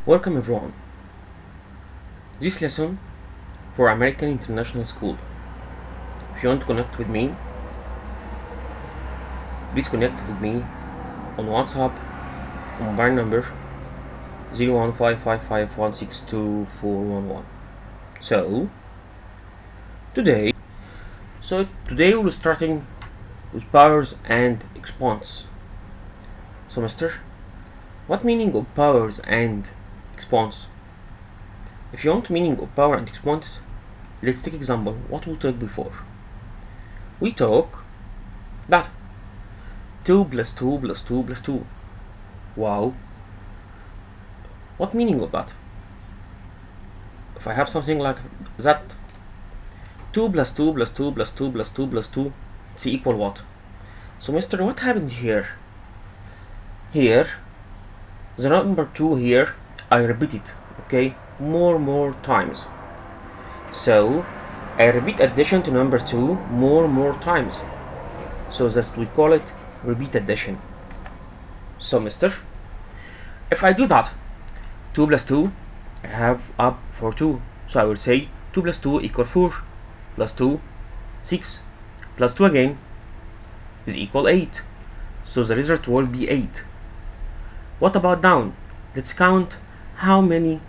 Welcome everyone. This lesson for American International School. If you want to connect with me, please connect with me on WhatsApp on mobile number 01555162411. Today we're starting with powers and exponents. So mister, what meaning of powers and exponents? If you want meaning of power and exponents, let's take example what we talked before. We talk that 2 plus 2 plus 2 plus 2. Wow. What meaning of that? If I have something like that, 2 plus 2 plus 2 plus 2 plus 2 plus 2, it's equal what? So mister, what happened here? Here, the number 2 here, I repeat it, okay, more times. So I repeat addition to number 2 more times. So that's we call it repeat addition. So mister, if I do that, 2 plus 2, I have up for 2. So I will say 2 plus 2 equal 4, plus 2, 6, plus 2 again is equal 8. So the result will be 8. What about down? Let's count how many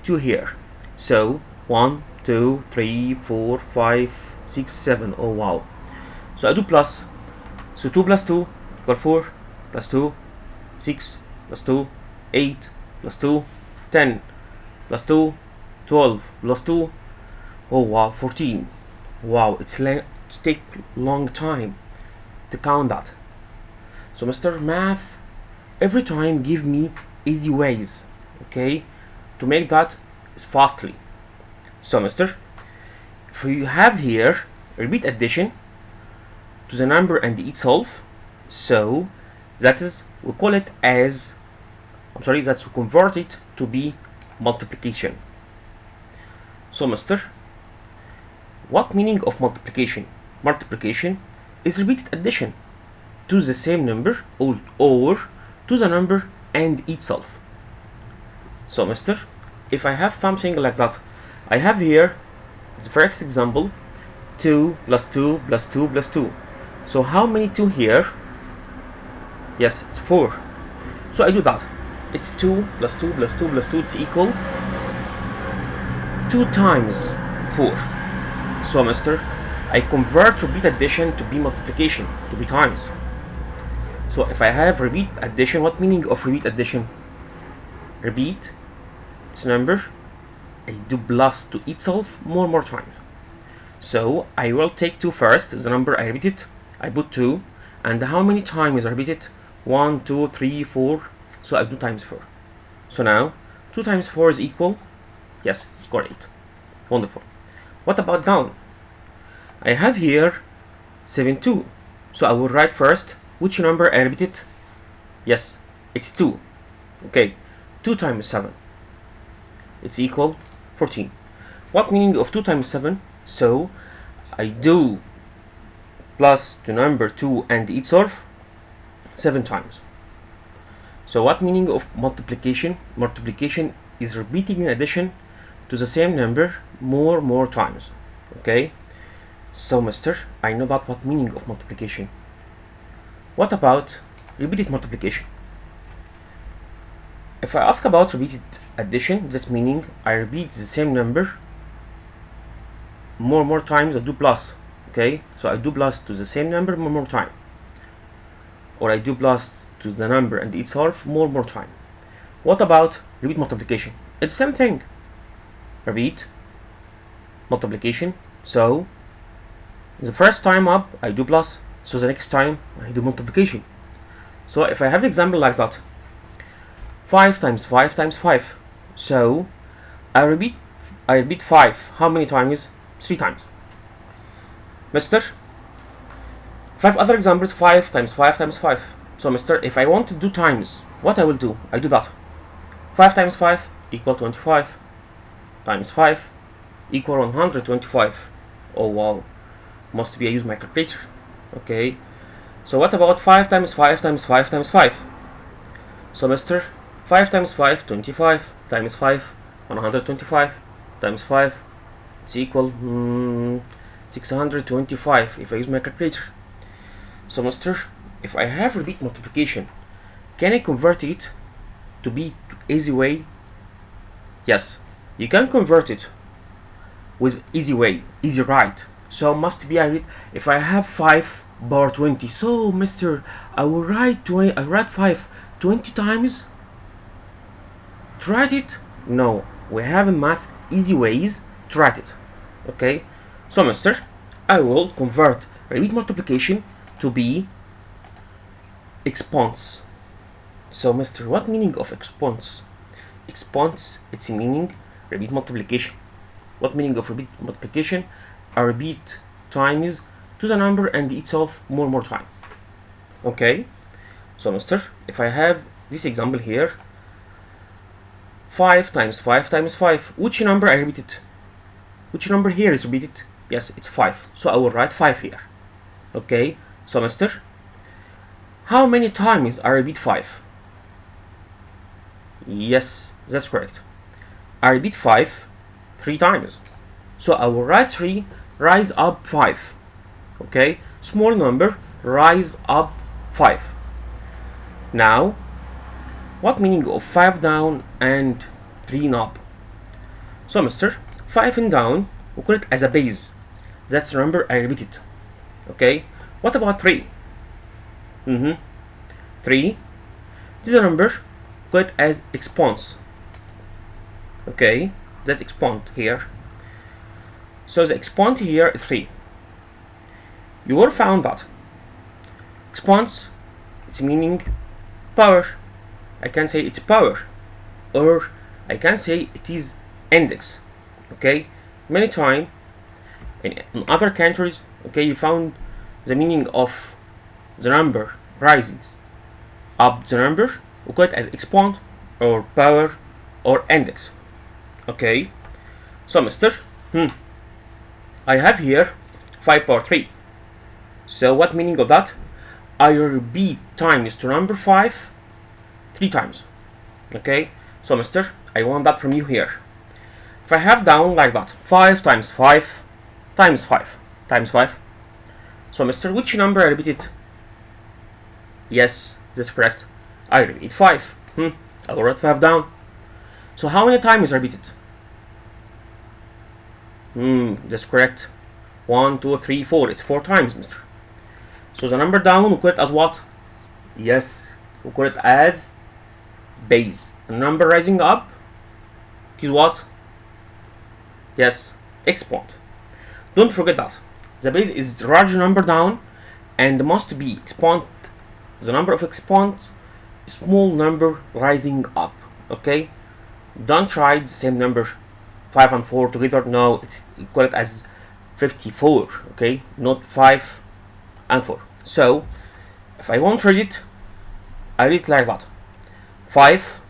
2 here. So 1, 2, 3, 4, 5, 6, 7. Oh wow. So I do plus. So 2 plus 2 equal 4, plus 2, 6, plus 2, 8, plus 2, 10, plus 2, 12, plus 2. Oh wow, 14. Wow, it's take long time to count that. So Mr. Math, every time give me easy ways, okay, to make that fastly. So mister, if you have here repeat addition to the number and itself, so that is, we call it as, that's we convert it to be multiplication. So mister, what meaning of multiplication? Multiplication is repeated addition to the same number or to the number and itself. So mister, if I have something like that, I have here the first example 2 plus 2 plus 2 plus 2. So how many 2 here? Yes, it's 4. So I do that. It's 2 plus 2 plus 2 plus 2. It's equal 2 times 4. So mister, I convert repeat addition to be multiplication, to be times. So if I have repeat addition, what meaning of repeat addition? Repeat its number, I do plus to itself more times. So I will take 2 first, the number I repeat it, I put 2, and how many times I repeat it? 1, 2, 3, 4. So I do times 4. So now 2 times 4 is equal, yes, it's equal 8. Wonderful. What about down? I have here 7, 2. So I will write first which number I repeated. Yes, it's 2. Okay, 2 times 7, it's equal 14. What meaning of 2 times 7? So I do plus to number 2 and itself 7 times. So what meaning of multiplication? Multiplication is repeating addition to the same number more times. Okay, so mister, I know that what meaning of multiplication. What about repeated multiplication? If I ask about repeated addition, this meaning I repeat the same number more times. I do plus. Okay, so I do plus to the same number more time, or I do plus to the number and itself more time. What about repeat multiplication? It's the same thing. Repeat multiplication. So the first time up I do plus, so the next time I do multiplication. So if I have an example like that, 5 times 5 times 5. So I repeat 5. How many times? 3 times. Mister, 5 other examples, 5 times 5 times 5. So mister, if I want to do times, what I will do? I do that. 5 times 5 equal 25 times 5 equal 125. Oh wow, must be I use my calculator. Okay, so what about 5 times 5 times 5 times 5? So mister, 5 times 5, 25, times 5, 125, times 5, it's equal 625 if I use my calculator. So master, if I have repeat multiplication, can I convert it to be easy way? Yes, you can convert it with easy way, easy right. So must be I read, if I have 5 power 20, so mister, I will write 20, I write 5 20 times to write it? No, we have in math easy ways to write it. Okay, so mister, I will convert repeat multiplication to be exponents. So mister, what meaning of exponents? Exponents, its meaning repeat multiplication. What meaning of repeat multiplication? A repeat times to the number and itself more time. Okay, so mister, if I have this example here, 5 times 5 times 5, which number I repeated? Which number here is repeated? Yes, it's 5, so I will write 5 here. Okay, so mister, how many times I repeat 5? Yes, that's correct. I repeat 5 3 times, so I will write 3 rise up 5. Okay, small number rise up 5. Now what meaning of 5 down and 3 up? So mister, 5 in down, we call it as a base. That's the number I repeated. Okay, what about 3? 3, this is a number, call it as exponents. Okay, that's exponent here. So the exponent here is 3. You will found that exponents, its meaning power. I can say it's power, or I can say it is index. Okay, many times in other countries, okay, you found the meaning of the number rising up the number, we call it as exponent or power or index. Okay, so mister, I have here 5 power 3. So what meaning of that? I repeat times to number 5 3 times. Okay, so mister, I want that from you here. If I have down like that, 5 times 5 times 5 times 5, so mister, which number I repeated? Yes, that's correct. I repeat 5. I will write 5 down. So how many times I repeated? That's correct. 1, 2, 3, 4. It's 4 times, mister. So the number down, we call it as what? Yes, we call it as base. The number rising up is what? Yes, exponent. Don't forget that. The base is the large number down and must be exponent. The number of exponents, small number rising up. Okay? Don't try the same number 5 and 4 together. No, it's call it as 54. Okay? Not 5 and 4. So if I want to read it, I read it like that: 5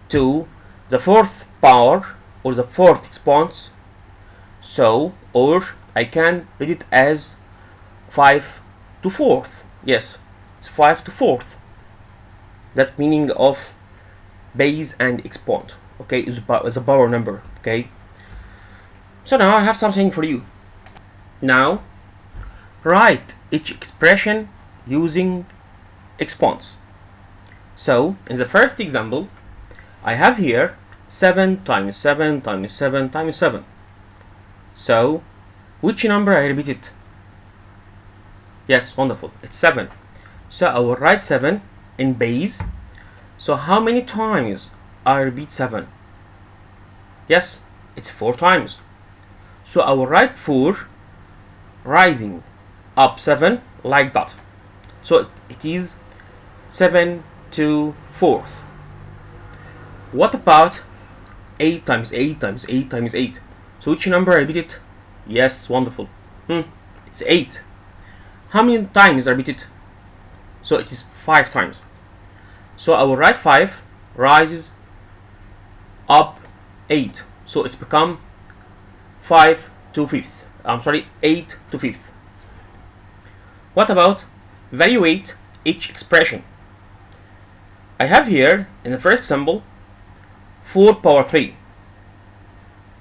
to the 4th power or the 4th exponent. So, or I can read it as 5 to 4th. Yes, it's 5 to 4th. That meaning of base and exponent. Okay, is a power number. Okay. So now I have something for you. Now write each expression using exponents. So in the first example, I have here 7 times 7 times 7 times 7. So which number I repeated? Yes, wonderful. It's 7. So I will write 7 in base. So how many times I repeat 7? Yes, it's 4 times. So I will write 4 rising up 7 like that. So it is 7 to 4th. What about 8 times 8 times 8 times 8? So which number I repeated? Yes, wonderful. It's 8. How many times I repeated? So it is 5 times. So I will write 5 rises up 8. So it's become 5 to 5th. I'm sorry, 8 to 5th. What about evaluate each expression? I have here in the first example 4 power 3.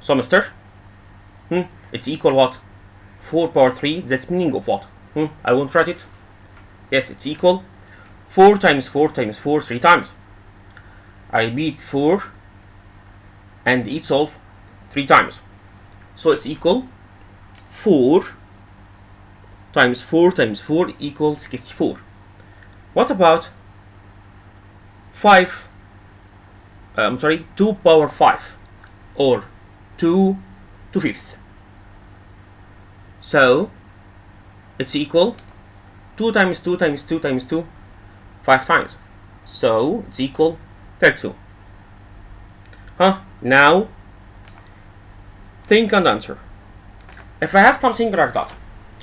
So mister, it's equal what? 4 power 3, that's meaning of what? I won't write it. Yes, it's equal 4 times 4 times 4 3 times. I repeat 4 and itself 3 times. So it's equal 4 times 4 times 4 equals 64. What about 5? 2 power 5 or 2 to 5th. So it's equal 2 times 2 times 2 times 2 5 times. So it's equal 32. Now think and answer. If I have something like that,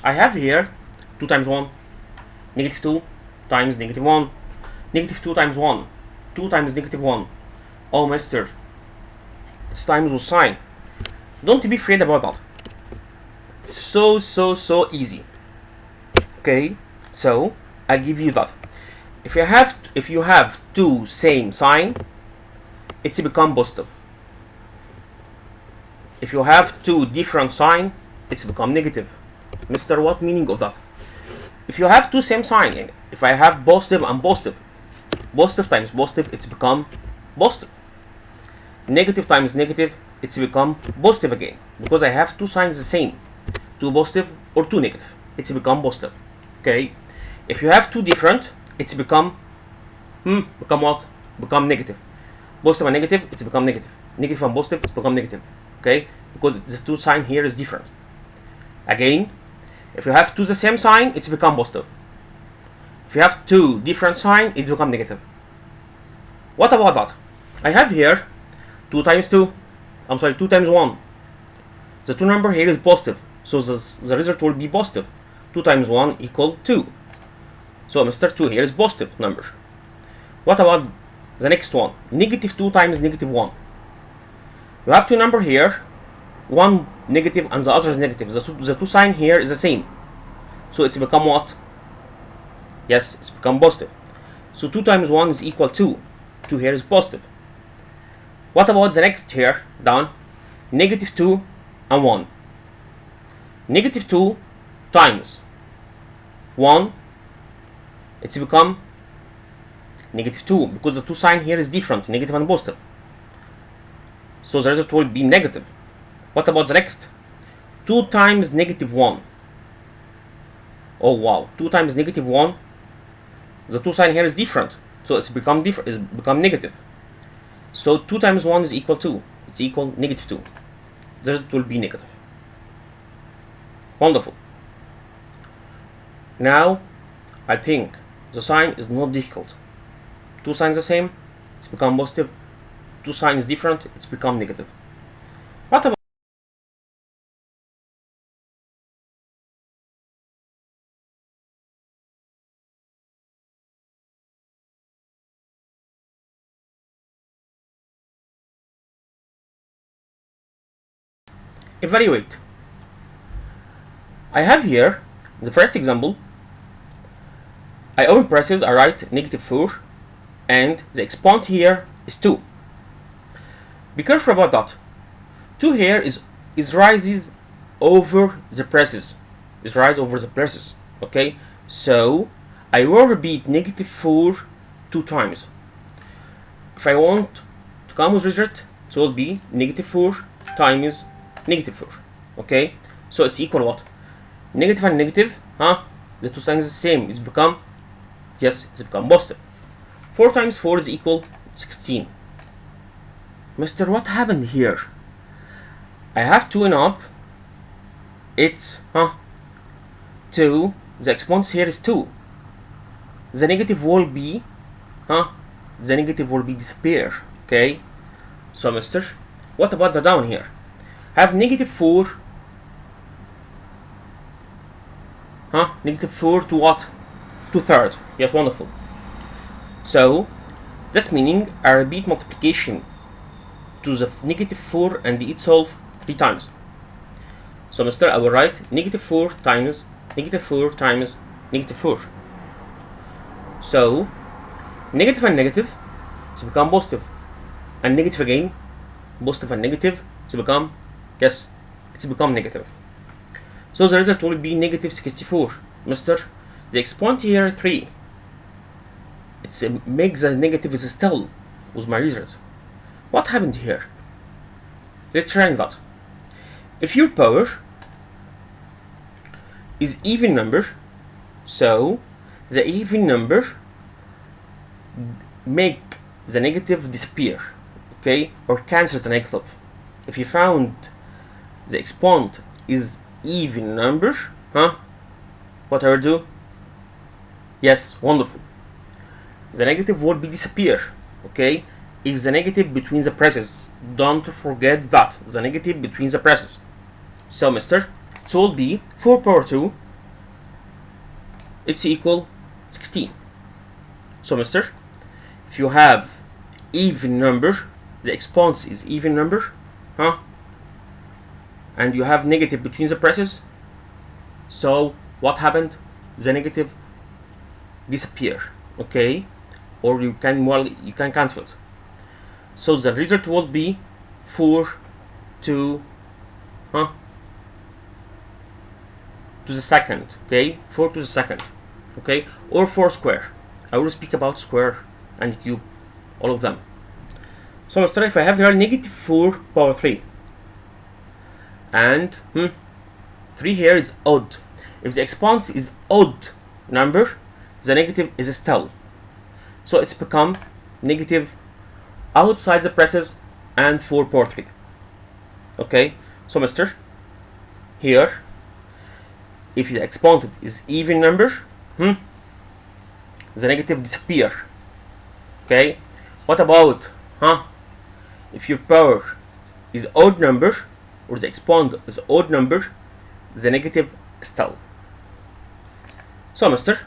I have here 2 times 1, negative 2 times negative 1, negative 2 times 1, 2 times negative 1. Oh, mister, it's times with sign. Don't be afraid about that. It's so easy. Okay, so I'll give you that. If you have two same sign, it's become positive. If you have two different sign, it's become negative. Mister, what meaning of that? If you have two same sign, if I have positive and positive, positive times positive, it's become positive. Negative times negative, it's become positive again, because I have two signs the same, two positive or two negative, it's become positive. Okay, if you have two different, it's become what? Become negative. Positive and negative, it's become negative. Negative and positive, it's become negative. Okay, because the two sign here is different. Again, if you have two the same sign, it's become positive. If you have two different sign, it become negative. What about that? I have here 2 times 2 times 1. The two number here is positive, so the result will be positive. 2 times 1 equal 2. So Mr. 2 here is positive number. What about the next one? Negative 2 times negative 1. You have two number here, one negative and the other is negative. The two sign here is the same, so it's become what? Yes, it's become positive. So 2 times 1 is equal 2. 2 here is positive. What about the next here down? Negative 2 and 1. Negative 2 times 1, it's become negative 2, because the two sign here is different, negative and positive. So the result will be negative. What about the next? 2 times negative 1. Oh wow, 2 times negative 1. The two sign here is different, so it's become negative. So 2 times 1 is equal 2. It's equal negative 2. The result will be negative. Wonderful. Now I think the sign is not difficult. Two signs the same, it's become positive. Two signs different, it's become negative. What about evaluate? I have here the first example. I open braces, I write negative 4, and the exponent here is 2. Be careful about that. 2 here is rises over the braces. Is rise over the braces. Okay? So I will repeat negative 4 2 times. If I want to come with result, it will be negative 4 times negative 4. Okay? So it's equal what? Negative and negative, the two signs the same. It's become, yes, it's become positive. 4 times 4 is equal 16. Mister, what happened here? I have 2 and up. It's 2. The exponent here is 2. The negative will be disappear. Okay. So mister, what about the down here? I have negative 4. Negative 4 to what? To third. Yes, wonderful. So that's meaning I repeat multiplication to the negative 4 and itself 3 times. So mister, I will write negative 4 times negative 4 times negative 4. So negative and negative, it's become positive. and negative again, positive and negative, it's become, yes, it's become negative. So the result will be negative 64. Mister, the exponent here 3. It's makes the negative is still with my result. What happened here? Let's try that. If your power is even number, so the even number make the negative disappear, okay, or cancel the negative. If you found the exponent is even number, what I will do? Yes, wonderful. The negative will be disappear, okay? If the negative between the braces, don't forget that the negative between the braces. So, mister, it will be 4 power 2. It's equal 16. So, mister, if you have even number, the exponent is even number, and you have negative between the braces, so what happened? The negative disappear, okay, or you can cancel it. So the result will be 4 to the second, okay, 4 to the second, okay, or 4 square. I will speak about square and cube, all of them. So let's try. If I have here negative 4 power 3, and 3 here is odd. If the exponent is odd number, the negative is still. So it's become negative outside the braces and 4 power 3. Okay, so mister, here, if the exponent is even number, the negative disappear. Okay, what about if your power is odd number, or the exponent is odd number, the negative still. So mister,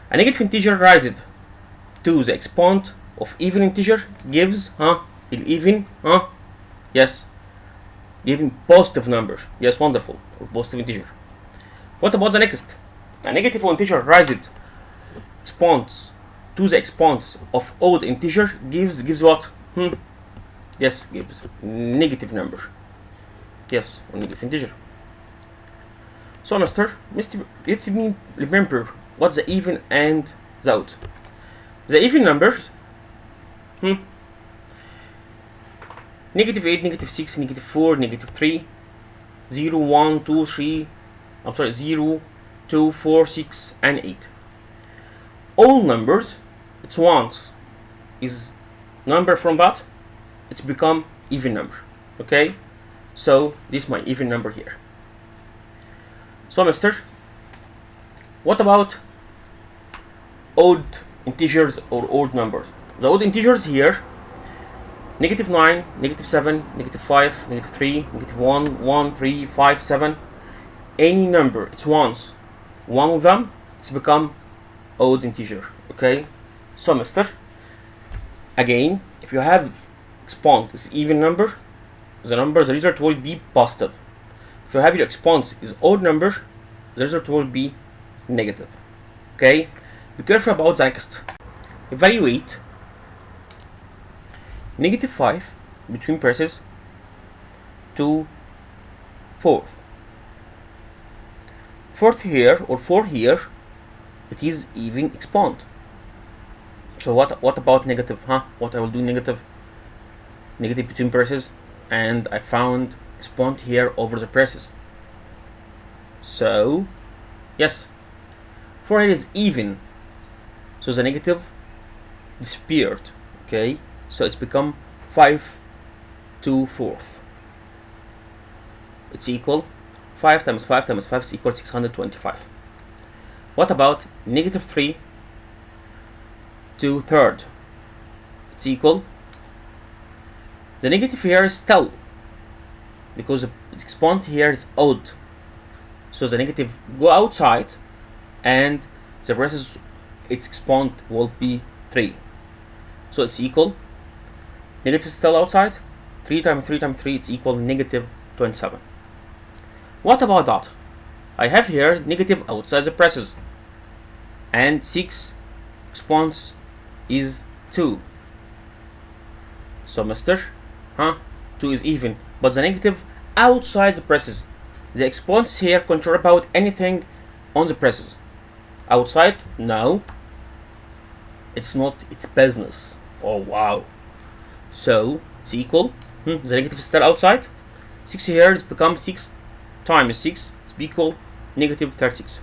a negative integer raised to the exponent of even integer gives even yes, even positive number. Yes, wonderful, or positive integer. What about the next? A negative integer raised exponents to the exponents of odd integer gives what? Yes, gives negative number. Yes, or negative integer. So mister, let's remember what's the even and the odd. The even numbers, negative 8, negative 6, negative 4, negative 3, 0, 1, 2, 3, 0, 2, 4, 6, and 8. All numbers, it's ones, is number from that, it's become even number, okay? So this is my even number here. So mister, what about odd integers or odd numbers? The odd integers here, negative 9, negative 7, negative 5, negative 3, negative 1, 1, 3, 5, 7, any number, it's ones. One of them, it's become odd integer, okay? So mister, again, if you have exponent is even number, the result will be positive. If you have your exponent is odd number, the result will be negative, okay? Be careful about the next. Evaluate negative 5 between braces to 4th. 4th here or 4 here, it is even exponent. So what about negative? What I will do negative between braces, and I found exponent here over the braces. So yes, 4 here is even, so the negative disappeared, okay? So it's become 5 to 4th. It's equal 5 times 5 times 5 is equal to 625. What about negative 3 to 3rd? It's equal, the negative here is still, because the exponent here is odd, so the negative go outside, and the braces, its exponent will be 3. So it's equal, negative still outside, 3 times 3 times 3, it's equal negative 27. What about that? I have here negative outside the braces, and 6 exponents is 2. So mister, 2 is even, but the negative outside the braces. The exponents here control about anything on the braces. Outside, no. It's not its business. Oh wow. So it's equal. The negative is still outside. 6 here it's become 6 times 6. It's equal negative 36.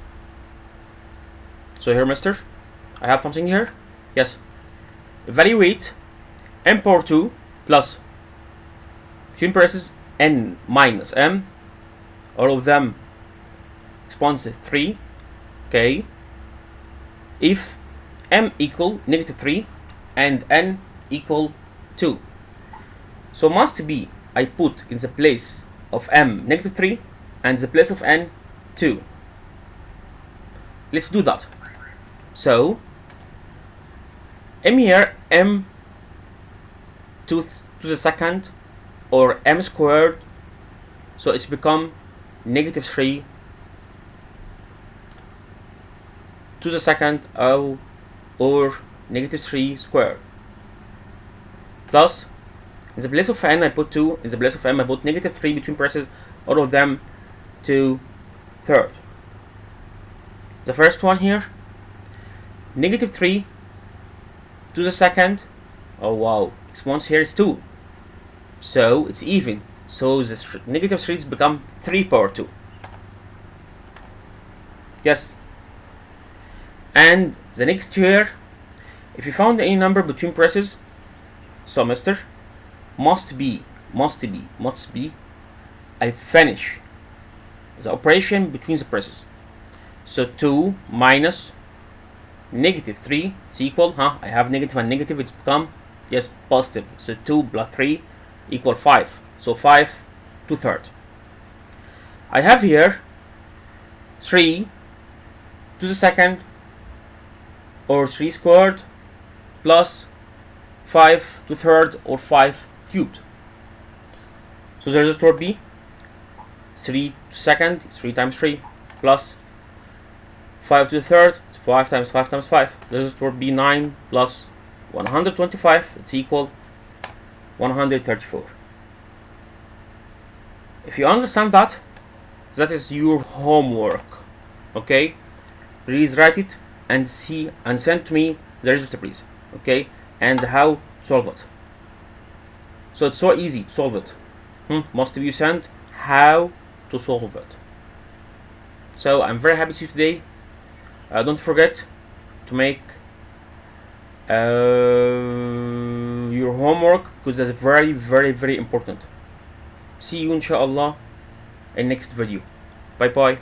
So here, mister, I have something here. Yes. Evaluate m power 2 plus between braces n minus m, all of them exponents 3. Okay. If m equal negative 3 and n equal 2. So must be I put in the place of m negative 3 and the place of n 2. Let's do that. So m here, m to the second, or m squared, so it's become negative 3 to the second, or negative 3 squared, plus in the place of n I put 2, in the place of m I put negative 3 between braces, all of them to third. The first one here, negative 3 to the second. Oh wow, exponents here is 2, so it's even, so this negative 3 has become 3 power 2. Yes. And the next here, if you found any number between braces, so mister, must be I finish the operation between the braces. So 2 minus negative 3, it's equal, I have negative and negative, it's become, yes, positive. So 2 plus 3 equal 5. So 5 to third. I have here 3 to the second, or 3 squared, plus 5 to third, or 5 cubed. So the result will be 3 to second, 3 times 3, plus 5 to the third, it's 5 times 5 times 5. The result will be 9 plus 125, it's equal 134. If you understand that, that is your homework. Okay, please write it and see and send to me the result, please. Okay, and how to solve it. So it's so easy to solve it. Most of you send how to solve it. So I'm very happy to see you today. Don't forget to make your homework, because that's very, very, very important. See you inshallah in next video. Bye bye.